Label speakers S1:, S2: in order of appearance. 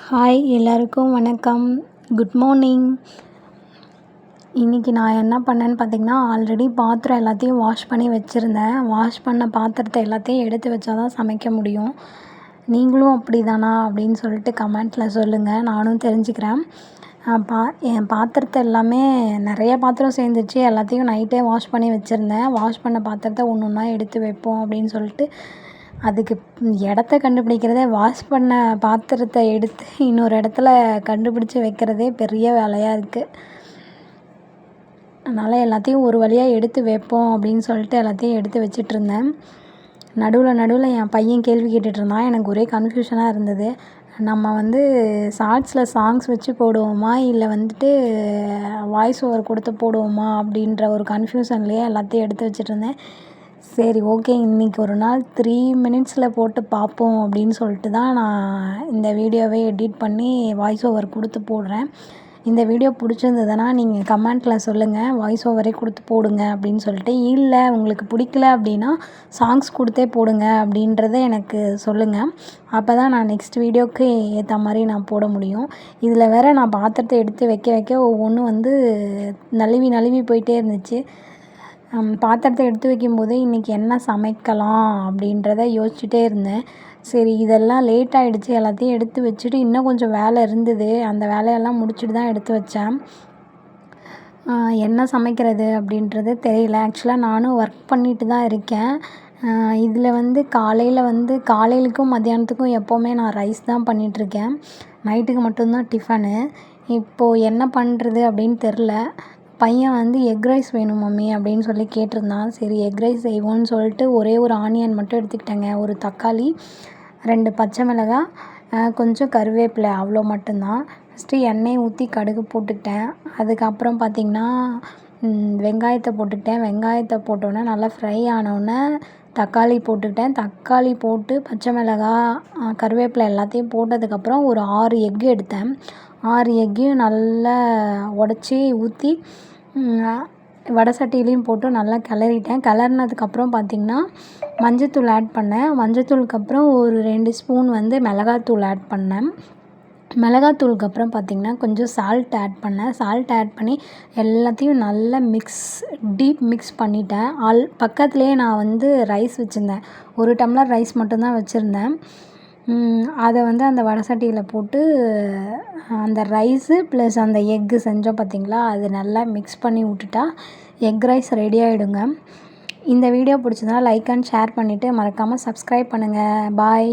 S1: Hi எல்லாருக்கும் வணக்கம். Good morning. இன்றைக்கி நான் என்ன பண்ணேன்னு பார்த்தீங்கன்னா, ஆல்ரெடி பாத்திரம் எல்லாத்தையும் வாஷ் பண்ணி வச்சுருந்தேன். வாஷ் பண்ண பாத்திரத்தை எல்லாத்தையும் எடுத்து வச்சா தான் சமைக்க முடியும். நீங்களும் அப்படி தானா அப்படின்னு சொல்லிட்டு கமெண்ட்டில் சொல்லுங்கள், நானும் தெரிஞ்சுக்கிறேன். என் பாத்திரத்தை எல்லாமே நிறைய பாத்திரம் சேர்ந்துச்சு. எல்லாத்தையும் நைட்டே வாஷ் பண்ணி வச்சுருந்தேன். வாஷ் பண்ண பாத்திரத்தை ஒன்று ஒன்றா எடுத்து வைப்போம் அப்படின்னு சொல்லிட்டு அதுக்கு இடத்த கண்டுபிடிக்கிறதே, வாஷ் பண்ண பாத்திரத்தை எடுத்து இன்னொரு இடத்துல கண்டுபிடிச்சி வைக்கிறதே பெரிய வேலையாக இருக்குது. அதனால் எல்லாத்தையும் ஒரு வழியாக எடுத்து வைப்போம் அப்படின்னு சொல்லிட்டு எல்லாத்தையும் எடுத்து வச்சிட்ருந்தேன். நடுவில் என் பையன் கேள்வி கேட்டுட்ருந்தான். எனக்கு ஒரே கன்ஃபியூஷனாக இருந்தது. நம்ம ஷார்ட்ஸில் சாங்ஸ் வச்சு போடுவோமா, இல்லை வாய்ஸ் ஓவர் கொடுத்து போடுவோமா அப்படின்ற ஒரு கன்ஃபியூஷன்லேயே எல்லாத்தையும் எடுத்து வச்சிட்ருந்தேன். சரி, ஓகே, இன்றைக்கி ஒரு நாள் 3 மினிட்ஸில் போட்டு பார்ப்போம் அப்படின்னு சொல்லிட்டு தான் நான் இந்த வீடியோவை எடிட் பண்ணி வாய்ஸ் ஓவர் கொடுத்து போடுறேன். இந்த வீடியோ பிடிச்சிருந்ததுன்னா நீங்கள் கமெண்ட்டில் சொல்லுங்கள், வாய்ஸ் ஓவரே கொடுத்து போடுங்க அப்படின்னு சொல்லிட்டு. இல்லை உங்களுக்கு பிடிக்கல அப்படின்னா சாங்ஸ் கொடுத்தே போடுங்க அப்படின்றத எனக்கு சொல்லுங்கள். அப்போ தான் நான் நெக்ஸ்ட் வீடியோவுக்கு ஏற்ற மாதிரி நான் போட முடியும். இதில் வேறு நான் பாத்திரத்தை எடுத்து வைக்க ஒவ்வொன்றும் நழுவி போயிட்டே இருந்துச்சு. பாத்திரத்தை எடுத்து வைக்கும்போது இன்றைக்கி என்ன சமைக்கலாம் அப்படின்றத யோசிச்சுட்டே இருந்தேன். சரி, இதெல்லாம் லேட் ஆகிடுச்சு. எல்லாத்தையும் எடுத்து வச்சுட்டு இன்னும் கொஞ்சம் வேலை இருந்தது. அந்த வேலையெல்லாம் முடிச்சுட்டு தான் எடுத்து வச்சேன். என்ன சமைக்கிறது அப்படின்றது தெரியல. ஆக்சுவலாக நானும் ஒர்க் பண்ணிட்டு தான் இருக்கேன். இதில் காலையிலுக்கும் மத்தியானத்துக்கும் எப்போவுமே நான் ரைஸ் தான் பண்ணிகிட்ருக்கேன். நைட்டுக்கு மட்டும்தான் டிஃபனு. இப்போது என்ன பண்ணுறது அப்படின்னு தெரில. பையன் எக் ரைஸ் வேணும் மம்மி அப்படின்னு சொல்லி கேட்டிருந்தான். சரி, எக் ரைஸ் செய்வோன்னு சொல்லிட்டு ஒரே ஒரு ஆனியன் மட்டும் எடுத்துக்கிட்டேங்க. ஒரு தக்காளி, 2 பச்சை மிளகாய், கொஞ்சம் கருவேப்பிலை, அவ்வளோ மட்டும்தான். ஃபஸ்ட்டு எண்ணெய் ஊற்றி கடுகு போட்டுக்கிட்டேன். அதுக்கப்புறம் பார்த்திங்கன்னா வெங்காயத்தை போட்டுக்கிட்டேன். வெங்காயத்தை போட்டோன்னே நல்லா ஃப்ரை ஆனோடனே தக்காளி போட்டுக்கிட்டேன். தக்காளி போட்டு பச்சை மிளகாய், கருவேப்பிலை எல்லாத்தையும் போட்டதுக்கப்புறம் ஒரு 6 எக்கு எடுத்தேன். 6 எக்கையும் நல்லா உடச்சி ஊற்றி வடை சட்டிலையும் போட்டு நல்லா கிளறிட்டேன். கிளறினதுக்கப்புறம் பார்த்திங்கன்னா மஞ்சத்தூள் ஆட் பண்ணேன். மஞ்சத்தூளுக்கு அப்புறம் ஒரு 2 ஸ்பூன் மிளகாத்தூள் ஆட் பண்ணேன். மிளகாத்தூளுக்கு அப்புறம் பார்த்திங்கன்னா கொஞ்சம் சால்ட் ஆட் பண்ணேன். சால்ட் ஆட் பண்ணி எல்லாத்தையும் நல்லா டீப் மிக்ஸ் பண்ணிட்டேன். பக்கத்துலேயே நான் ரைஸ் வச்சுருந்தேன். 1 டம்ளர் ரைஸ் மட்டும்தான் வச்சுருந்தேன். அதை அந்த வடை சட்டியில் போட்டு அந்த ரைஸு ப்ளஸ் அந்த எக்கு செஞ்சோம் பார்த்திங்களா, அது நல்லா மிக்ஸ் பண்ணி விட்டுட்டா எக் ரைஸ் ரெடி ஆகிடுங்க. இந்த வீடியோ பிடிச்சதுன்னா லைக் அண்ட் ஷேர் பண்ணிவிட்டு மறக்காமல் சப்ஸ்கிரைப் பண்ணுங்கள். பாய்.